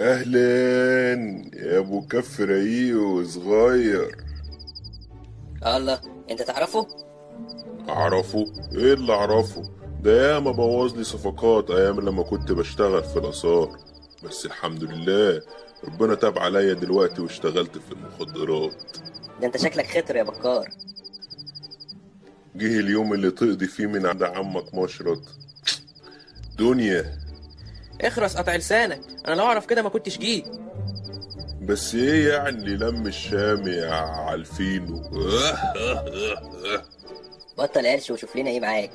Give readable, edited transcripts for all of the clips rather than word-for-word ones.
اهلا يا ابو كف رقيق وصغير. الله، انت تعرفه؟ اعرفه؟ ايه اللي اعرفه؟ ده ياما بوظ لي صفقات ايام لما كنت بشتغل في الاثار. بس الحمد لله ربنا تاب عليا دلوقتي واشتغلت في المخدرات. ده انت شكلك خطر يا بكار. جه اليوم اللي تقضي فيه من عند عمك مشرط. دنيا. اخرس قطع لسانك، انا لو اعرف كده ما كنتش جيت. بس ايه يعني اللي لم الشام يا عالفينو؟ بطل قرش وشوف لنا ايه معاك.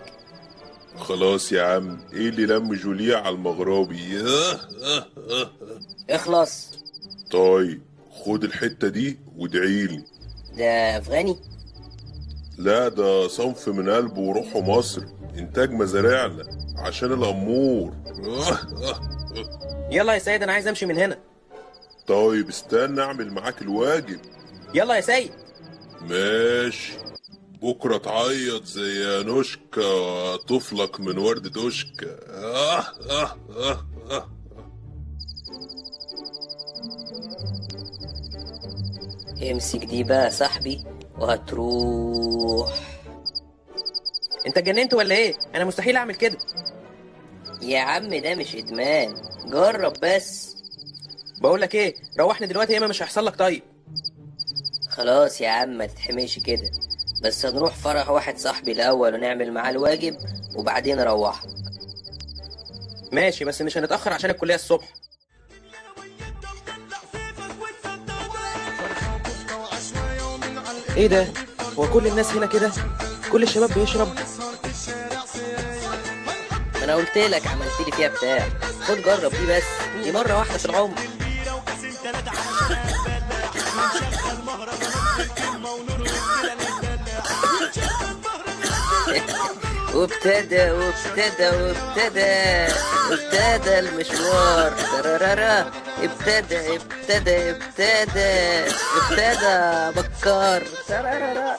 خلاص يا عم، ايه اللي لم جوليه على المغربي؟ اخلص. طيب خد الحتة دي وادعيلي. ده افغاني؟ لا ده صنف من قلبه وروحه مصر، انتاج مزارعنا عشان الامور. يلا يا سيد، انا عايز امشي من هنا. طيب استنى اعمل معاك الواجب. يلا يا سيد. ماشي. بكرة تعيط زي نوشكا طفلك من ورد دوشكا. امسك دي بقى يا صاحبي وهتروح. انت اتجننت ولا ايه؟ انا مستحيل اعمل كده. يا عم ده مش ادمان، جرب بس. بقول لك ايه، روحني دلوقتي يا اما مش هيحصل لك. طيب خلاص يا عم ما تتحميش كده، بس هنروح فرح واحد صاحبي الاول ونعمل معاه الواجب وبعدين اروح. ماشي، بس مش هنتاخر عشان الكليه الصبح. ايه ده؟ هو كل الناس هنا كده؟ كل الشباب بيشرب؟ ما انا قلت لك عملت لي فيها بتاع. خد جرب دي، بس دي مره واحده في العمر. وابتدى المشوار. ترارارا. ابتدى بكار. ترارارا.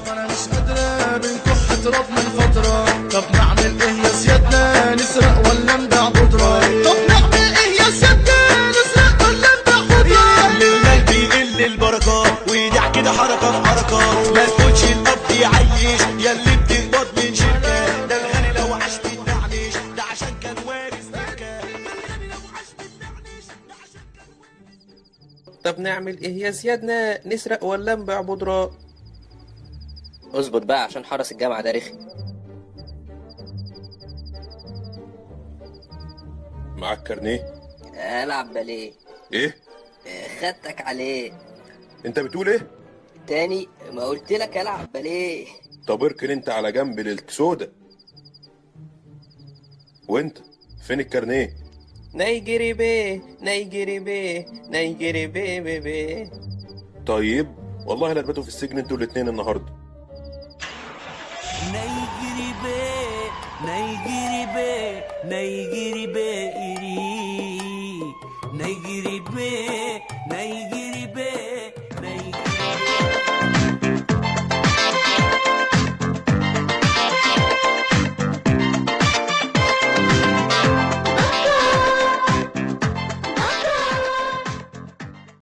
انا مش قادرة بنكح تراب من فترة. طب نعمل ايه يا سيادنا، نسرق ولا نبيع بودرة؟ طب نعمل ايه يا سيادنا، نسرق ولا نبيع بودرة؟ للمال بيقل البركة ويدع كده حركة بحركة. ما تقولش الاب يعيش ياللي بتقبض من شركة. ده الغني لو عاش بيتنعنش ده عشان كان وارث تركة. طب نعمل ايه يا سيادنا، نسرق ولا نبيع بودرة؟ اظبط بقى عشان حرس الجامعة ده رخي. معاك كارنيه؟ العب باليه. ايه؟ خدتك عليه. انت بتقول ايه؟ تاني ما قلت لك العب باليه. طب اركن انت على جنب للسودا. وانت فين الكارنيه؟ نيجري بيه نيجري بيه نيجري بيه بيه بيه. طيب والله لا تباتوا في السجن انتوا الاتنين النهارده. نيجري بيه نيجري بيه نيجري بيه نيجري بيه نيجري